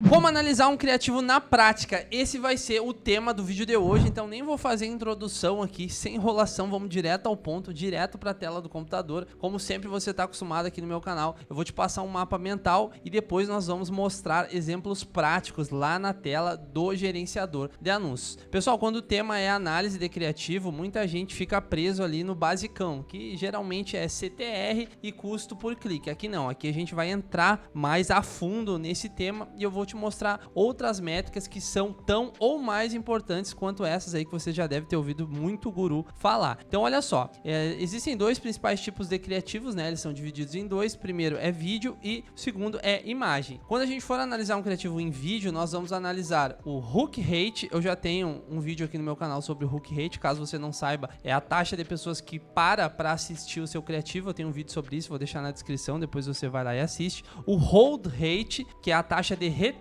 Como analisar um criativo na prática? Esse vai ser o tema do vídeo de hoje, então nem vou fazer introdução aqui, sem enrolação, vamos direto ao ponto, direto para a tela do computador. Como sempre você está acostumado aqui no meu canal, eu vou te passar um mapa mental e depois nós vamos mostrar exemplos práticos lá na tela do gerenciador de anúncios. Pessoal, quando o tema é análise de criativo, muita gente fica preso ali no basicão, que geralmente é CTR e custo por clique. Aqui não, aqui a gente vai entrar mais a fundo nesse tema e eu vou te mostrar outras métricas que são tão ou mais importantes quanto essas aí que você já deve ter ouvido muito guru falar. Então olha só, existem dois principais tipos de criativos, né? Eles são divididos em dois. Primeiro é vídeo e o segundo é imagem. Quando a gente for analisar um criativo em vídeo, nós vamos analisar o hook rate. Eu já tenho um vídeo aqui no meu canal sobre o hook rate, caso você não saiba, é a taxa de pessoas que para assistir o seu criativo. Eu tenho um vídeo sobre isso, vou deixar na descrição, depois você vai lá e assiste. O hold rate, que é a taxa de retenção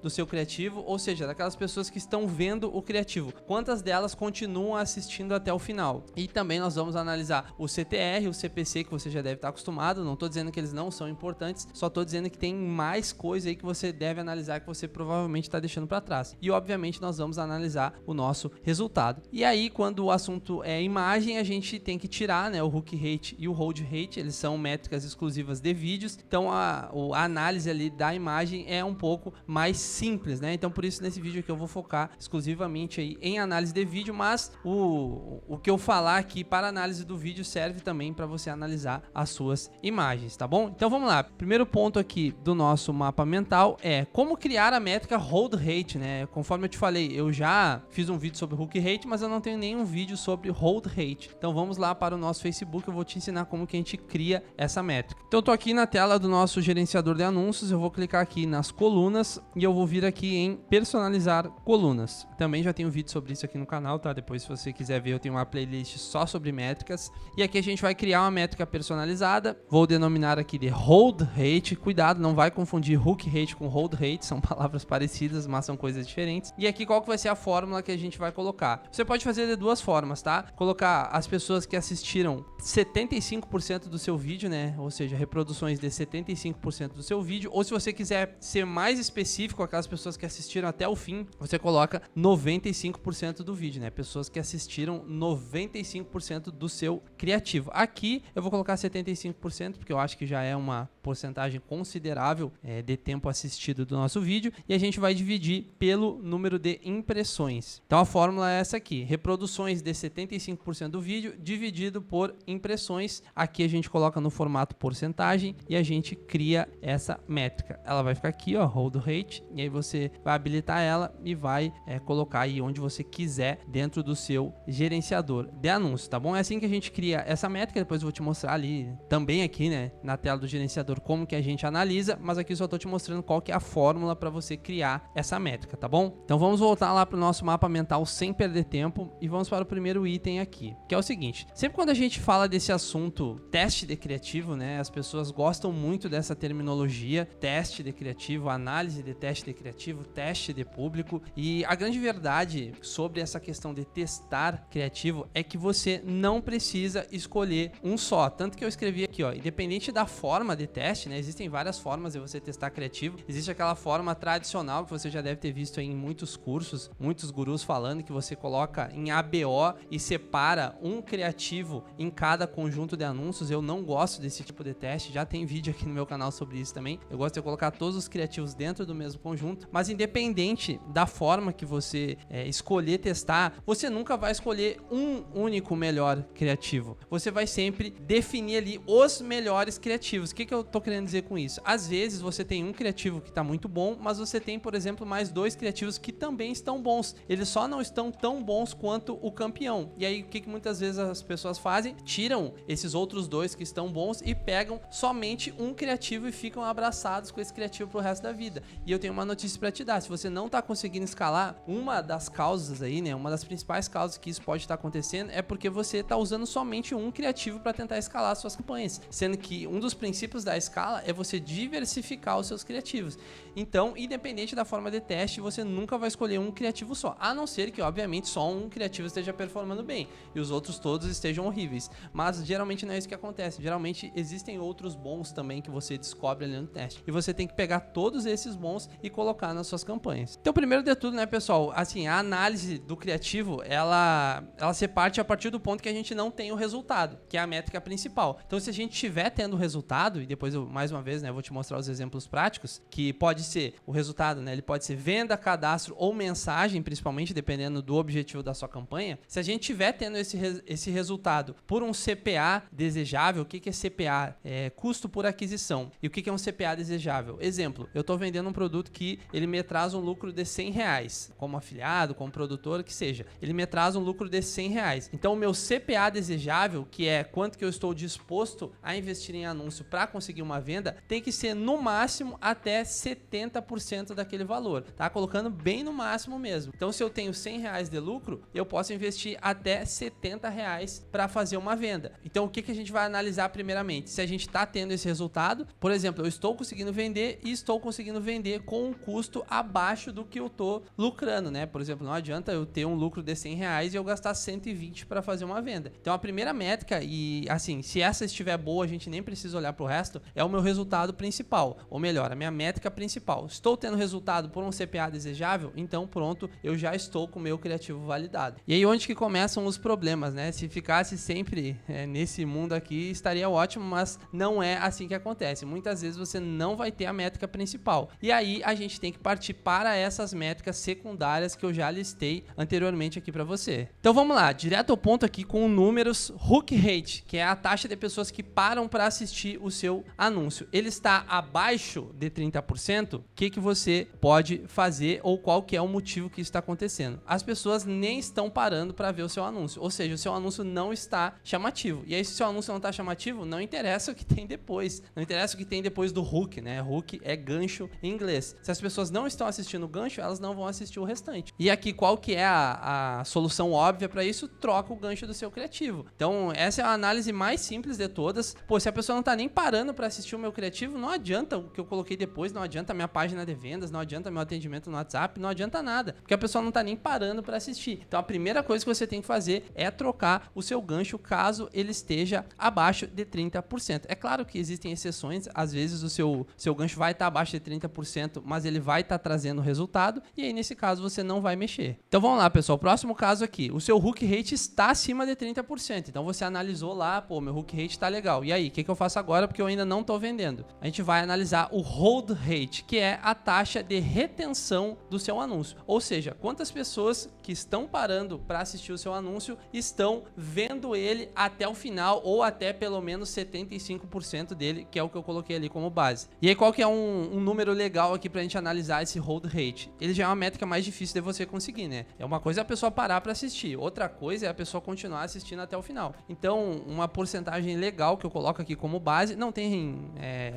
do seu criativo, ou seja, daquelas pessoas que estão vendo o criativo, quantas delas continuam assistindo até o final. E também nós vamos analisar o CTR, o CPC, que você já deve estar acostumado. Não estou dizendo que eles não são importantes, só estou dizendo que tem mais coisa aí que você deve analisar, que você provavelmente está deixando para trás. E obviamente nós vamos analisar o nosso resultado. E aí, quando o assunto é imagem, a gente tem que tirar, né, o hook rate e o hold rate. Eles são métricas exclusivas de vídeos, então a análise ali da imagem é um pouco mais simples, né? Então por isso nesse vídeo aqui eu vou focar exclusivamente aí em análise de vídeo, mas o que eu falar aqui para análise do vídeo serve também para você analisar as suas imagens, tá bom? Então vamos lá. Primeiro ponto aqui do nosso mapa mental é como criar a métrica hold rate, né? Conforme eu te falei, eu já fiz um vídeo sobre hook rate, mas eu não tenho nenhum vídeo sobre hold rate. Então vamos lá para o nosso Facebook, eu vou te ensinar como que a gente cria essa métrica. Então eu tô aqui na tela do nosso gerenciador de anúncios, eu vou clicar aqui nas colunas e eu vou vir aqui em personalizar colunas. Também já tenho vídeo sobre isso aqui no canal, tá? Depois, se você quiser ver, eu tenho uma playlist só sobre métricas. E aqui a gente vai criar uma métrica personalizada. Vou denominar aqui de hold rate. Cuidado, não vai confundir hook rate com hold rate. São palavras parecidas, mas são coisas diferentes. E aqui qual que vai ser a fórmula que a gente vai colocar? Você pode fazer de duas formas, tá? Colocar as pessoas que assistiram 75% do seu vídeo, né? Ou seja, reproduções de 75% do seu vídeo. Ou se você quiser ser mais específico, aquelas pessoas que assistiram até o fim, você coloca 95% do vídeo, né? Pessoas que assistiram 95% do seu criativo. Aqui eu vou colocar 75%, porque eu acho que já é uma porcentagem considerável de tempo assistido do nosso vídeo, e a gente vai dividir pelo número de impressões. Então a fórmula é essa aqui: reproduções de 75% do vídeo dividido por impressões. Aqui a gente coloca no formato porcentagem e a gente cria essa métrica. Ela vai ficar aqui, ó, hold rate, e aí você vai habilitar ela e vai colocar aí onde você quiser dentro do seu gerenciador de anúncios, tá bom? É assim que a gente cria essa métrica. Depois eu vou te mostrar ali também aqui, né, na tela do gerenciador, como que a gente analisa, mas aqui eu só tô te mostrando qual que é a fórmula para você criar essa métrica, tá bom? Então vamos voltar lá pro nosso mapa mental sem perder tempo e vamos para o primeiro item aqui, que é o seguinte: sempre quando a gente fala desse assunto teste de criativo, né, as pessoas gostam muito dessa terminologia, teste de criativo, análise de teste de criativo, teste de público. E a grande verdade sobre essa questão de testar criativo é que você não precisa escolher um só. Tanto que eu escrevi aqui, ó, independente da forma de teste, né, existem várias formas de você testar criativo. Existe aquela forma tradicional que você já deve ter visto em muitos cursos, muitos gurus falando, que você coloca em ABO e separa um criativo em cada conjunto de anúncios. Eu não gosto desse tipo de teste, já tem vídeo aqui no meu canal sobre isso também. Eu gosto de colocar todos os criativos dentro do mesmo conjunto, mas independente da forma que você escolher testar, você nunca vai escolher um único melhor criativo. Você vai sempre definir ali os melhores criativos. O que eu tô querendo dizer com isso? Às vezes você tem um criativo que tá muito bom, mas você tem, por exemplo, mais dois criativos que também estão bons. Eles só não estão tão bons quanto o campeão. E aí o que muitas vezes as pessoas fazem? Tiram esses outros dois que estão bons e pegam somente um criativo e ficam abraçados com esse criativo pro resto da vida. E eu tenho uma notícia para te dar: se você não tá conseguindo escalar, uma das causas aí, né, uma das principais causas que isso pode estar acontecendo é porque você tá usando somente um criativo para tentar escalar suas campanhas. campanhas, sendo que um dos princípios da escala é você diversificar os seus criativos. Então, independente da forma de teste, você nunca vai escolher um criativo só, a não ser que, obviamente, só um criativo esteja performando bem e os outros todos estejam horríveis. Mas geralmente não é isso que acontece. Geralmente existem outros bons também que você descobre ali no teste. E você tem que pegar todos esses bons e colocar nas suas campanhas. Então, primeiro de tudo, né, pessoal, assim, a análise do criativo, ela se parte a partir do ponto que a gente não tem o resultado, que é a métrica principal. Então, se a gente estiver tendo o resultado, e depois eu, mais uma vez, né, vou te mostrar os exemplos práticos, que pode ser o resultado, né, ele pode ser venda, cadastro ou mensagem, principalmente dependendo do objetivo da sua campanha. Se a gente estiver tendo esse resultado por um CPA desejável, o que é CPA? É custo por aquisição. E o que é um CPA desejável? Exemplo, eu estou vendendo um produto que ele me traz um lucro de R$100, como afiliado, como produtor, que seja. Ele me traz um lucro de R$100. Então, o meu CPA desejável, que é quanto que eu estou disposto a investir em anúncio para conseguir uma venda, tem que ser no máximo até 70% daquele valor, tá? Colocando bem no máximo mesmo. Então, se eu tenho R$100 de lucro, eu posso investir até R$70 para fazer uma venda. Então, o que a gente vai analisar primeiramente? Se a gente está tendo esse resultado, por exemplo, eu estou conseguindo vender e estou conseguindo vender com um custo abaixo do que eu estou lucrando, né? Por exemplo, não adianta eu ter um lucro de R$100 e eu gastar 120 para fazer uma venda. Então, a primeira métrica, e assim, se essa estiver boa, a gente nem precisa olhar para o resto, é o meu resultado principal, ou melhor, a minha métrica principal. Estou tendo resultado por um CPA desejável, então pronto, eu já estou com o meu criativo validado. E aí onde que começam os problemas, né? Se ficasse sempre nesse mundo aqui, estaria ótimo, mas não é assim que acontece. Muitas vezes você não vai ter a métrica principal. E aí a gente tem que partir para essas métricas secundárias que eu já listei anteriormente aqui para você. Então vamos lá, direto ao ponto aqui com números. Hook rate, que é a taxa de pessoas que param para assistir o seu anúncio. Ele está abaixo de 30%, o que você pode fazer ou qual que é o motivo que isso está acontecendo? As pessoas nem estão parando para ver o seu anúncio, ou seja, o seu anúncio não está chamativo. E aí, se o seu anúncio não está chamativo, não interessa o que tem depois. Não interessa o que tem depois do hook, né? Hook é gancho em inglês. Se as pessoas não estão assistindo o gancho, elas não vão assistir o restante. E aqui, qual que é a solução óbvia para isso? Troca o gancho do seu criativo. Então, essa é a análise mais simples de todas. Pô, se a pessoa não está nem parando para assistir o meu criativo, não adianta o que eu coloquei depois, não adianta a minha página de vendas, não adianta meu atendimento no WhatsApp, não adianta nada, porque a pessoa não está nem parando para assistir. Então, a primeira coisa que você tem que fazer é trocar o seu gancho caso ele esteja abaixo de 30%. É claro que existem exceções, às vezes o seu gancho vai estar abaixo de 30%, mas ele vai estar trazendo resultado, e aí nesse caso você não vai mexer. Então vamos lá, pessoal, próximo caso aqui, o seu hook rate está acima de 30%, então você analisou lá, pô, meu hook rate está legal, e aí, o que eu faço agora porque eu ainda não estou vendendo? A gente vai analisar o hold rate, que é a taxa de retenção do seu anúncio, ou seja, quantas pessoas que estão parando para assistir o seu anúncio estão vendo ele até o final, ou até pelo menos 75% dele, que é o que eu coloquei ali como base. E aí qual que é um número legal aqui pra gente analisar esse hold rate? Ele já é uma métrica mais difícil de você conseguir, né? É uma coisa a pessoa parar para assistir, outra coisa é a pessoa continuar assistindo até o final. Então, uma porcentagem legal que eu coloco aqui como base, não tem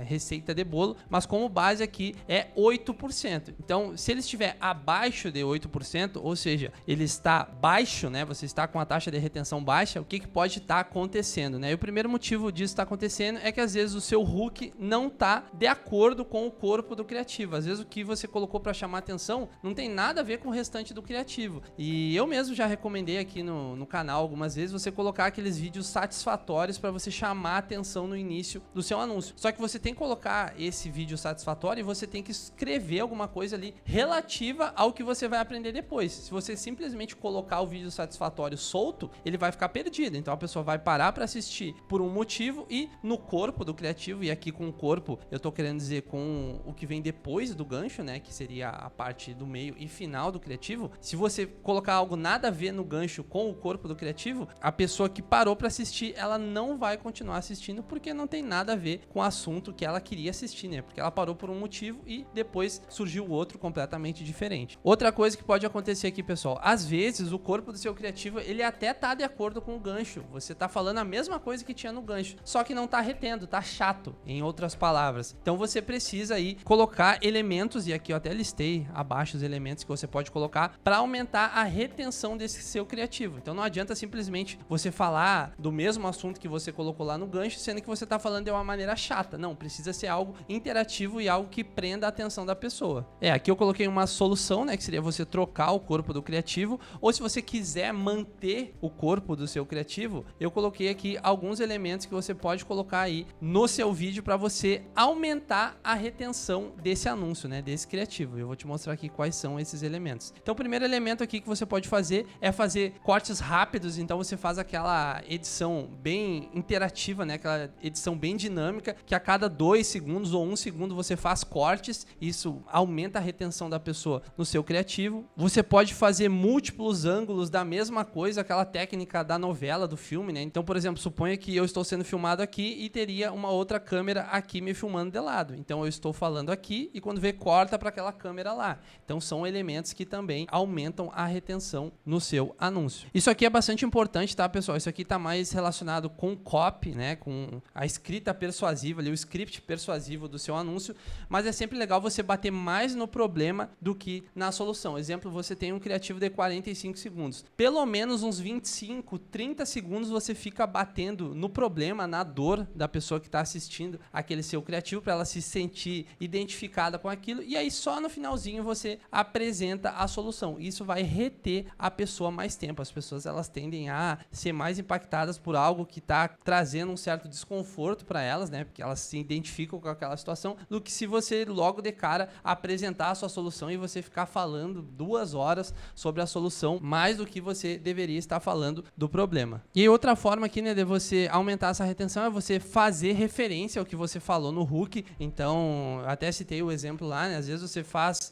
receita de bolo, mas como base aqui é 8%. Então, se ele estiver abaixo de 8%, ou seja, ele está baixo, né? Você está com a taxa de retenção baixa, o que pode estar acontecendo, né? E o primeiro motivo disso estar acontecendo é que às vezes o seu hook não está de acordo com o corpo do criativo. Às vezes o que você colocou para chamar atenção não tem nada a ver com o restante do criativo. E eu mesmo já recomendei aqui no canal algumas vezes você colocar aqueles vídeos satisfatórios para você chamar a atenção no início do seu anúncio. Só que você tem que colocar esse vídeo satisfatório e você tem que escrever alguma coisa ali relativa ao que você vai aprender depois. Se você simplesmente colocar o vídeo satisfatório solto, ele vai ficar perdido. Então a pessoa vai parar para assistir por um motivo e no corpo do criativo, e aqui com o corpo eu tô querendo dizer com o que vem depois do gancho, né, que seria a parte do meio e final do criativo. Se você colocar algo nada a ver no gancho com o corpo do criativo, a pessoa que parou para assistir, ela não vai continuar assistindo porque não tem nada a ver com o assunto que ela queria assistir, né? Porque ela parou por um motivo e depois surgiu outro completamente diferente. Outra coisa que pode acontecer aqui, pessoal, às vezes o corpo do seu criativo, ele até tá de acordo com o gancho. Você tá falando a mesma coisa que tinha no gancho, só que não tá retendo, tá chato, em outras palavras. Então você precisa aí colocar elementos, e aqui eu até listei abaixo os elementos que você pode colocar para aumentar a retenção desse seu criativo. Então não adianta simplesmente você falar do mesmo assunto que você colocou lá no no gancho, sendo que você tá falando de uma maneira chata. Não, precisa ser algo interativo e algo que prenda a atenção da pessoa. Aqui eu coloquei uma solução, né, que seria você trocar o corpo do criativo, ou se você quiser manter o corpo do seu criativo, eu coloquei aqui alguns elementos que você pode colocar aí no seu vídeo para você aumentar a retenção desse anúncio, né, desse criativo. Eu vou te mostrar aqui quais são esses elementos. Então, o primeiro elemento aqui que você pode fazer é fazer cortes rápidos. Então, você faz aquela edição bem interativa, né, aquela edição bem dinâmica, que a cada 2 segundos ou 1 segundo você faz cortes. Isso aumenta a retenção da pessoa no seu criativo. Você pode fazer múltiplos ângulos da mesma coisa, aquela técnica da novela, do filme, né? Então, por exemplo, suponha que eu estou sendo filmado aqui e teria uma outra câmera aqui me filmando de lado. Então, eu estou falando aqui e quando vê, corta para aquela câmera lá. Então, são elementos que também aumentam a retenção no seu anúncio. Isso aqui é bastante importante, tá, pessoal? Isso aqui está mais relacionado com copy, né? Com a escrita persuasiva, ali, o script persuasivo do seu anúncio, mas é sempre legal você bater mais no problema do que na solução. Exemplo, você tem um criativo de 45 segundos. Pelo menos uns 25, 30 segundos você fica batendo no problema, na dor da pessoa que está assistindo aquele seu criativo, para ela se sentir identificada com aquilo, e aí só no finalzinho você apresenta a solução. Isso vai reter a pessoa mais tempo. As pessoas, elas tendem a ser mais impactadas por algo que está trazendo um certo desconforto para elas, né? Porque elas se identificam com aquela situação, do que se você logo de cara apresentar a sua solução e você ficar falando 2 horas sobre a solução, mais do que você deveria estar falando do problema. E outra forma aqui, né, de você aumentar essa retenção é você fazer referência ao que você falou no hook. Então, até citei o exemplo lá, né? Às vezes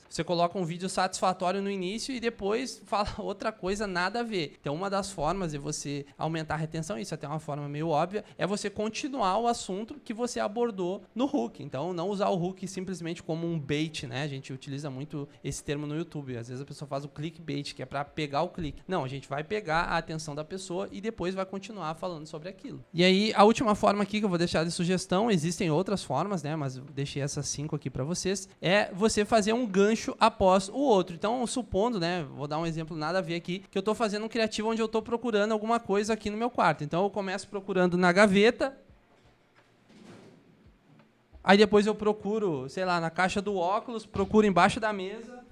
você coloca um vídeo satisfatório no início e depois fala outra coisa nada a ver. Então, uma das formas de você aumentar a retenção, isso até é uma forma meio óbvia, é você continuar o assunto que você abordou no hook. Então, não usar o hook simplesmente como um bait, né? A gente utiliza muito esse termo no YouTube. Às vezes a pessoa faz o clickbait, que é para pegar o clique. Não, a gente vai pegar a atenção da pessoa e depois vai continuar falando sobre aquilo. E aí, a última forma aqui que eu vou deixar de sugestão, existem outras formas, né? Mas eu deixei essas 5 aqui para vocês, é você fazer um gancho após o outro. Então, supondo, né? Vou dar um exemplo nada a ver aqui, que eu tô fazendo um criativo onde eu tô procurando alguma coisa aqui no meu quarto. Então, eu começo procurando na gaveta, aí depois eu procuro, sei lá, na caixa do óculos, procuro embaixo da mesa.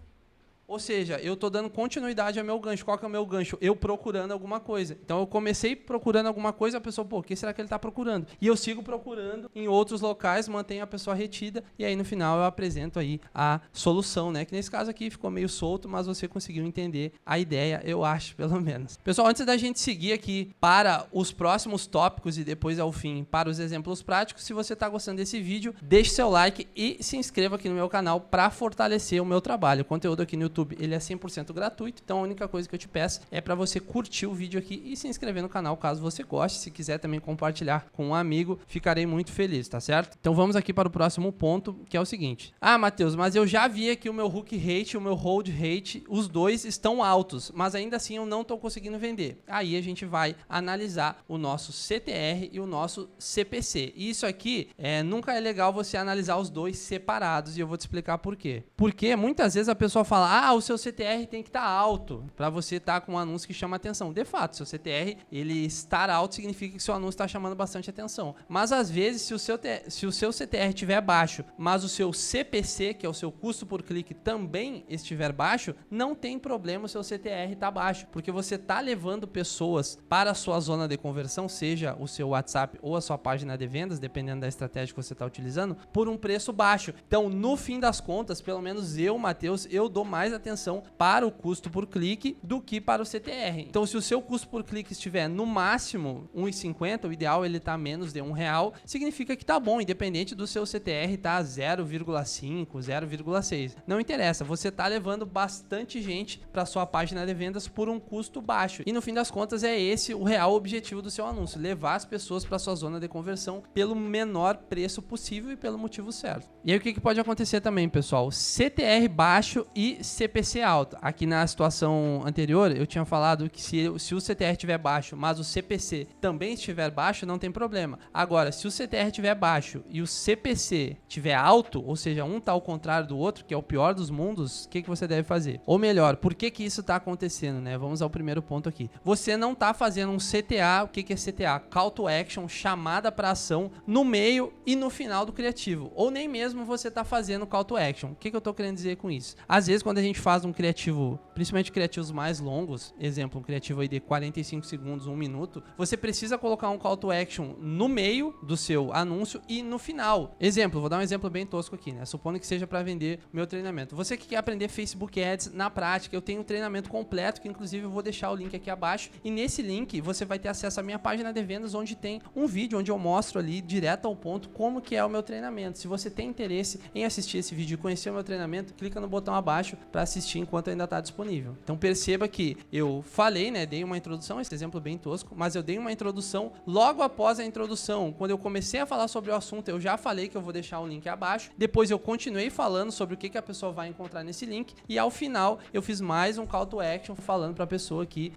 Ou seja, eu estou dando continuidade ao meu gancho. Qual que é o meu gancho? Eu procurando alguma coisa. Então, eu comecei procurando alguma coisa, a pessoa, pô, o que será que ele está procurando? E eu sigo procurando em outros locais, mantenho a pessoa retida, e aí, no final, eu apresento aí a solução, né? Que nesse caso aqui ficou meio solto, mas você conseguiu entender a ideia, eu acho, pelo menos. Pessoal, antes da gente seguir aqui para os próximos tópicos e depois, ao fim, para os exemplos práticos, se você está gostando desse vídeo, deixe seu like e se inscreva aqui no meu canal para fortalecer o meu trabalho. O conteúdo aqui no YouTube, ele é 100% gratuito, então a única coisa que eu te peço é para você curtir o vídeo aqui e se inscrever no canal caso você goste. Se quiser também compartilhar com um amigo, ficarei muito feliz, tá certo? Então vamos aqui para o próximo ponto, que é o seguinte. Ah, Matheus, mas eu já vi aqui o meu hook rate e o meu hold rate, os dois estão altos, mas ainda assim eu não estou conseguindo vender. Aí a gente vai analisar o nosso CTR e o nosso CPC. E isso aqui, nunca é legal você analisar os dois separados, e eu vou te explicar por quê. Porque muitas vezes a pessoa fala, o seu CTR tem que estar alto para você estar com um anúncio que chama atenção. De fato, seu CTR, ele estar alto significa que seu anúncio está chamando bastante atenção. Mas às vezes, se o seu CTR estiver baixo, mas o seu CPC, que é o seu custo por clique, também estiver baixo, não tem problema o seu CTR estar baixo, porque você está levando pessoas para a sua zona de conversão, seja o seu WhatsApp ou a sua página de vendas, dependendo da estratégia que você está utilizando, por um preço baixo. Então, no fim das contas, pelo menos eu, Matheus, eu dou mais atenção para o custo por clique do que para o CTR. Então, se o seu custo por clique estiver no máximo 1,50, o ideal ele tá menos de R$1, significa que tá bom, independente do seu CTR tá 0,5, 0,6. Não interessa, você tá levando bastante gente para sua página de vendas por um custo baixo. E no fim das contas é esse o real objetivo do seu anúncio, levar as pessoas para sua zona de conversão pelo menor preço possível e pelo motivo certo. E aí o que pode acontecer também, pessoal? CTR baixo e CPC alto. Aqui na situação anterior, eu tinha falado que se o CTR estiver baixo, mas o CPC também estiver baixo, não tem problema. Agora, se o CTR estiver baixo e o CPC estiver alto, ou seja, um tá ao contrário do outro, que é o pior dos mundos, o que você deve fazer? Ou melhor, por que isso tá acontecendo, né? Vamos ao primeiro ponto aqui. Você não tá fazendo um CTA, o que é CTA? Call to Action, chamada para ação, no meio e no final do criativo. Ou nem mesmo você tá fazendo Call to Action. O que eu tô querendo dizer com isso? Às vezes, quando a gente faz um criativo, principalmente criativos mais longos, exemplo, um criativo aí de 45 segundos, 1 minuto, você precisa colocar um Call to Action no meio do seu anúncio e no final. Exemplo, vou dar um exemplo bem tosco aqui, né? Supondo que seja para vender o meu treinamento. Você que quer aprender Facebook Ads na prática, eu tenho um treinamento completo, que inclusive eu vou deixar o link aqui abaixo, e nesse link você vai ter acesso à minha página de vendas, onde tem um vídeo onde eu mostro ali, direto ao ponto, como que é o meu treinamento. Se você tem interesse em assistir esse vídeo e conhecer o meu treinamento, clica no botão abaixo para assistir enquanto ainda está disponível. Então perceba que eu falei, né, dei uma introdução, esse exemplo bem tosco, mas eu dei uma introdução logo após a introdução. Quando eu comecei a falar sobre o assunto, eu já falei que eu vou deixar o link abaixo. Depois eu continuei falando sobre o que a pessoa vai encontrar nesse link, e ao final eu fiz mais um call to action falando para a pessoa que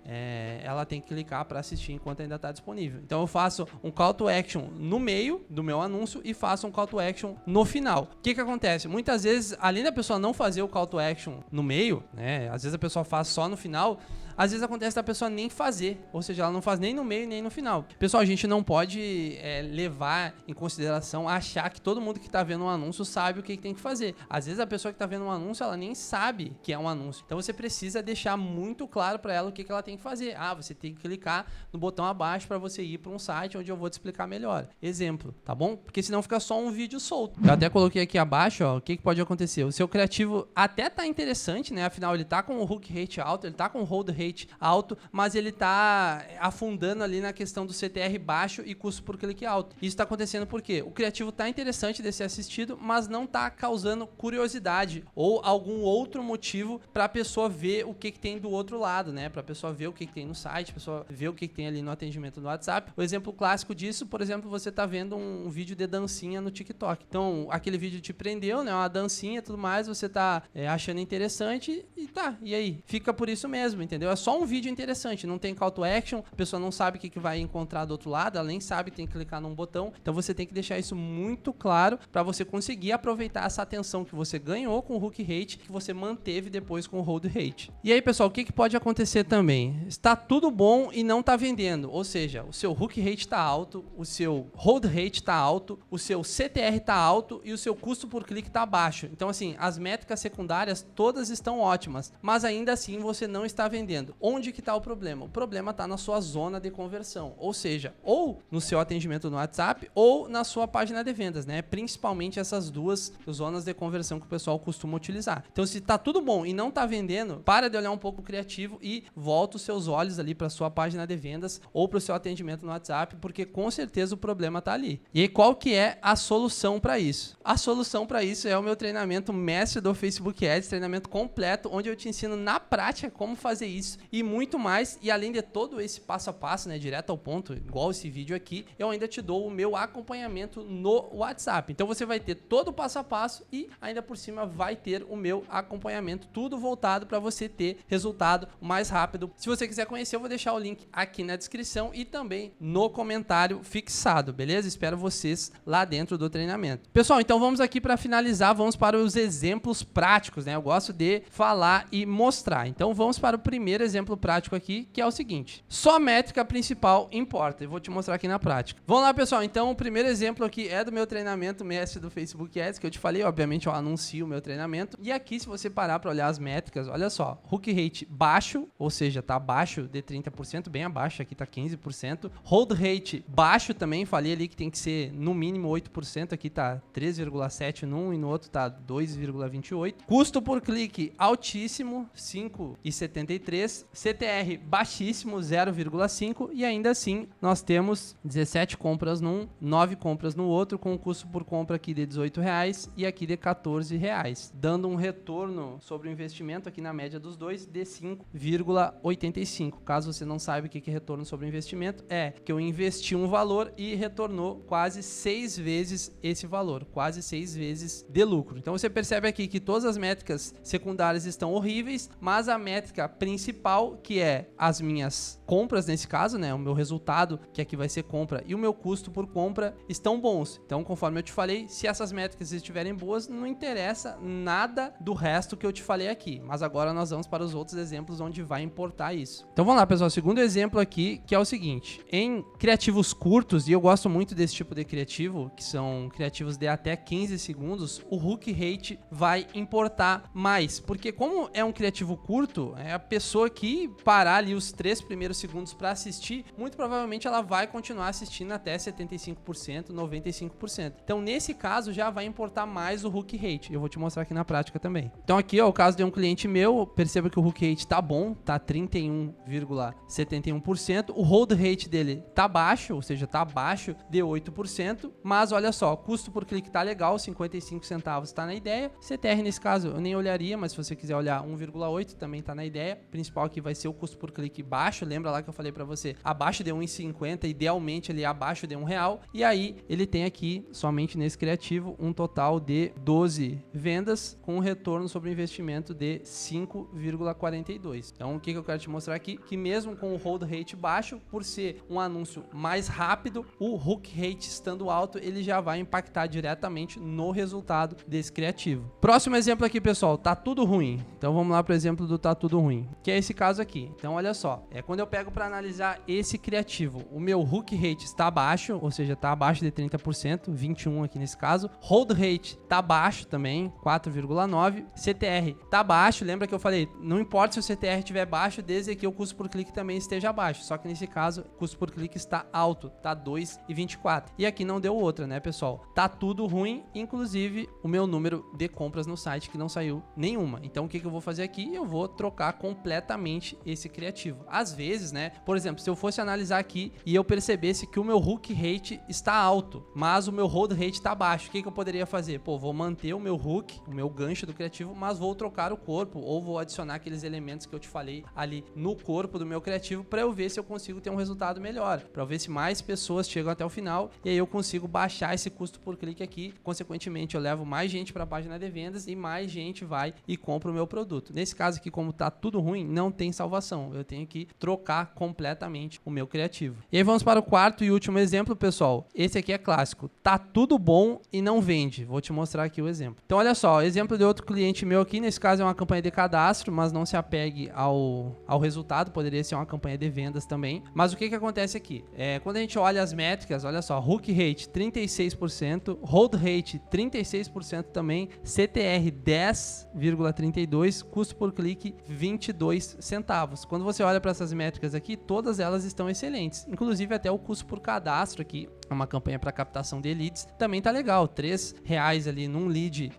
ela tem que clicar para assistir enquanto ainda está disponível. Então eu faço um call to action no meio do meu anúncio e faço um call to action no final. O que acontece? Muitas vezes, além da pessoa não fazer o call to action no meio, né, às vezes a pessoa faz só no final, às vezes acontece da pessoa nem fazer, ou seja, ela não faz nem no meio nem no final. Pessoal, a gente não pode levar em consideração, achar que todo mundo que está vendo um anúncio sabe o que tem que fazer. Às vezes a pessoa que está vendo um anúncio, ela nem sabe que é um anúncio. Então você precisa deixar muito claro para ela o que ela tem que fazer. Ah, você tem que clicar no botão abaixo para você ir para um site onde eu vou te explicar melhor. Exemplo, tá bom? Porque senão fica só um vídeo solto. Eu até coloquei aqui abaixo, ó, o que pode acontecer. O seu criativo até tá interessante, né? Afinal, ele tá com o hook rate alto, ele tá com o hold rate alto, mas ele tá afundando ali na questão do CTR baixo e custo por clique alto. Isso tá acontecendo porque o criativo tá interessante de ser assistido, mas não tá causando curiosidade ou algum outro motivo para a pessoa ver o que tem do outro lado, né? Para a pessoa ver o que tem no site, a pessoa ver o que tem ali no atendimento do WhatsApp. O exemplo clássico disso, por exemplo, você tá vendo um vídeo de dancinha no TikTok. Então, aquele vídeo te prendeu, né? Uma dancinha e tudo mais, você tá achando interessante e tá. E aí? Fica por isso mesmo, entendeu? É só um vídeo interessante, não tem call to action, a pessoa não sabe o que vai encontrar do outro lado, ela nem sabe que tem que clicar num botão. Então você tem que deixar isso muito claro para você conseguir aproveitar essa atenção que você ganhou com o hook rate, que você manteve depois com o hold rate. E aí, pessoal, o que pode acontecer também? Está tudo bom e não está vendendo, ou seja, o seu hook rate está alto, o seu hold rate está alto, o seu CTR está alto e o seu custo por clique está baixo. Então, assim, as métricas secundárias todas estão ótimas, mas ainda assim você não está vendendo. Onde que está o problema? O problema está na sua zona de conversão, ou seja, ou no seu atendimento no WhatsApp ou na sua página de vendas, né? Principalmente essas duas zonas de conversão que o pessoal costuma utilizar. Então, se está tudo bom e não está vendendo, para de olhar um pouco o criativo e volta os seus olhos ali para sua página de vendas ou para o seu atendimento no WhatsApp, porque com certeza o problema está ali. E aí, qual que é a solução para isso? A solução para isso é o meu treinamento Mestre do Facebook Ads, treinamento completo, onde eu te ensino na prática como fazer isso e muito mais. E além de todo esse passo a passo, né, direto ao ponto, igual esse vídeo aqui, eu ainda te dou o meu acompanhamento no WhatsApp. Então você vai ter todo o passo a passo e ainda por cima vai ter o meu acompanhamento, tudo voltado para você ter resultado mais rápido. Se você quiser conhecer, eu vou deixar o link aqui na descrição e também no comentário fixado, beleza? Espero vocês lá dentro do treinamento. Pessoal, então vamos aqui para finalizar, vamos para os exemplos práticos, né? Eu gosto de falar e mostrar. Então vamos para o primeiro exemplo prático aqui, que é o seguinte: só a métrica principal importa. Eu vou te mostrar aqui na prática. Vamos lá, pessoal. Então o primeiro exemplo aqui é do meu treinamento Mestre do Facebook Ads, que eu te falei, obviamente eu anuncio o meu treinamento. E aqui, se você parar para olhar as métricas, olha só, hook rate baixo, ou seja, tá abaixo de 30%, bem abaixo, aqui tá 15%. Hold rate baixo também, falei ali que tem que ser no mínimo 8%, aqui tá 3,7 num e no outro tá 2,28. Custo por clique altíssimo, 5,73. R$2, CTR baixíssimo, 0,5, e ainda assim nós temos 17 compras num, 9 compras no outro, com um custo por compra aqui de R$18 e aqui de R$14, dando um retorno sobre o investimento aqui na média dos dois de 5,85. Caso você não saiba o que é retorno sobre o investimento, é que eu investi um valor e retornou quase 6 vezes esse valor, quase 6 vezes de lucro. Então você percebe aqui que todas as métricas secundárias estão horríveis, mas a métrica principal, que é as minhas compras nesse caso, né, o meu resultado, que aqui vai ser compra, e o meu custo por compra estão bons. Então, conforme eu te falei, se essas métricas estiverem boas, não interessa nada do resto que eu te falei aqui. Mas agora nós vamos para os outros exemplos onde vai importar isso. Então vamos lá, pessoal, segundo exemplo aqui, que é o seguinte: em criativos curtos, e eu gosto muito desse tipo de criativo, que são criativos de até 15 segundos, o hook rate vai importar mais, porque como é um criativo curto, é a pessoa que parar ali os 3 primeiros segundos para assistir, muito provavelmente ela vai continuar assistindo até 75%, 95%. Então nesse caso já vai importar mais o hook rate. Eu vou te mostrar aqui na prática também. Então aqui, ó, o caso de um cliente meu, perceba que o hook rate tá bom, tá 31,71%. O hold rate dele tá baixo, ou seja, tá abaixo de 8%, mas olha só, custo por clique tá legal, 55 centavos tá na ideia. CTR nesse caso eu nem olharia, mas se você quiser olhar 1,8 também tá na ideia. O principal aqui vai ser o custo por clique baixo, lembra lá que eu falei para você, abaixo de 1,50, idealmente ele abaixo de R$1, e aí ele tem aqui, somente nesse criativo, um total de 12 vendas com um retorno sobre o investimento de 5,42. Então o que eu quero te mostrar aqui, que mesmo com o hold rate baixo, por ser um anúncio mais rápido, o hook rate estando alto, ele já vai impactar diretamente no resultado desse criativo. Próximo exemplo aqui, pessoal, tá tudo ruim. Então vamos lá para o exemplo do tá tudo ruim, que é esse caso aqui. Então olha só, quando eu pego para analisar esse criativo, o meu hook rate está baixo, ou seja, está abaixo de 30%, 21 aqui nesse caso. Hold rate está baixo também, 4,9. CTR está baixo, lembra que eu falei, não importa se o CTR estiver baixo, desde que o custo por clique também esteja baixo. Só que nesse caso, o custo por clique está alto, tá 2,24. E aqui não deu outra, né, pessoal? Tá tudo ruim, inclusive o meu número de compras no site que não saiu nenhuma. Então o que eu vou fazer aqui? Eu vou trocar completamente esse criativo. Às vezes, né, por exemplo, se eu fosse analisar aqui e eu percebesse que o meu hook rate está alto, mas o meu hold rate está baixo, o que eu poderia fazer? Pô, vou manter o meu hook, o meu gancho do criativo, mas vou trocar o corpo, ou vou adicionar aqueles elementos que eu te falei ali no corpo do meu criativo, para eu ver se eu consigo ter um resultado melhor, para eu ver se mais pessoas chegam até o final, e aí eu consigo baixar esse custo por clique aqui. Consequentemente, eu levo mais gente para a página de vendas e mais gente vai e compra o meu produto. Nesse caso aqui, como tá tudo ruim, não tem salvação, eu tenho que trocar completamente o meu criativo. E aí vamos para o quarto e último exemplo, pessoal. Esse aqui é clássico, tá tudo bom e não vende. Vou te mostrar aqui o exemplo. Então olha só, exemplo de outro cliente meu aqui, nesse caso é uma campanha de cadastro, mas não se apegue ao resultado, poderia ser uma campanha de vendas também. Mas o que acontece aqui? Quando a gente olha as métricas, olha só, hook rate 36%, hold rate 36% também, CTR 10,32, custo por clique 22 centavos. Quando você olha para essas métricas aqui, todas elas estão excelentes, inclusive até o custo por cadastro aqui, uma campanha para captação de leads, também tá legal, R$3 ali num lead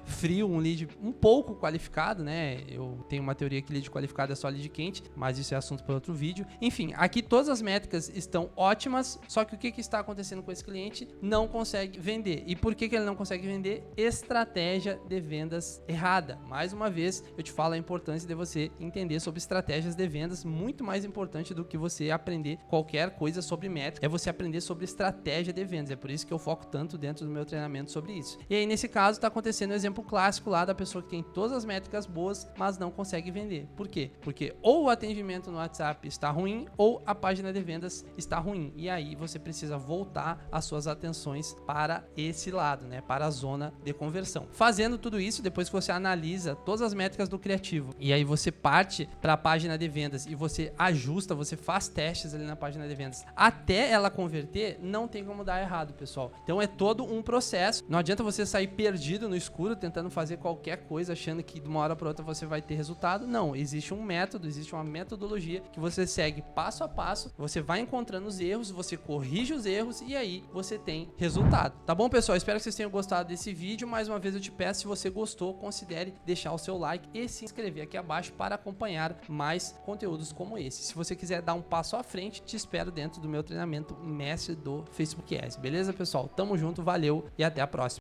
frio, um lead um pouco qualificado, né? Eu tenho uma teoria que lead qualificado é só lead quente, mas isso é assunto para outro vídeo. Enfim, aqui todas as métricas estão ótimas, só que o que está acontecendo com esse cliente? Não consegue vender. E por que ele não consegue vender? Estratégia de vendas errada. Mais uma vez, eu te falo a importância de você entender sobre estratégias de vendas, muito mais importante do que você aprender qualquer coisa sobre métrica, é você aprender sobre estratégia de vendas. É por isso que eu foco tanto dentro do meu treinamento sobre isso. E aí, nesse caso, está acontecendo um exemplo clássico lá da pessoa que tem todas as métricas boas, mas não consegue vender. Por quê? Porque ou o atendimento no WhatsApp está ruim, ou a página de vendas está ruim. E aí, você precisa voltar as suas atenções para esse lado, né? Para a zona de conversão. Fazendo tudo isso, depois que você analisa todas as métricas do criativo, e aí você parte para a página de vendas e você ajusta, você faz testes ali na página de vendas, até ela converter, fazer, não tem como dar errado, pessoal. Então é todo um processo. Não adianta você sair perdido no escuro tentando fazer qualquer coisa achando que de uma hora para outra você vai ter resultado. Não, existe um método, existe uma metodologia que você segue passo a passo, você vai encontrando os erros, você corrige os erros e aí você tem resultado. Tá bom, pessoal? Espero que vocês tenham gostado desse vídeo. Mais uma vez eu te peço, se você gostou, considere deixar o seu like e se inscrever aqui abaixo para acompanhar mais conteúdos como esse. Se você quiser dar um passo à frente, te espero dentro do meu treinamento Mestre do Facebook Ads. Beleza, pessoal? Tamo junto, valeu e até a próxima.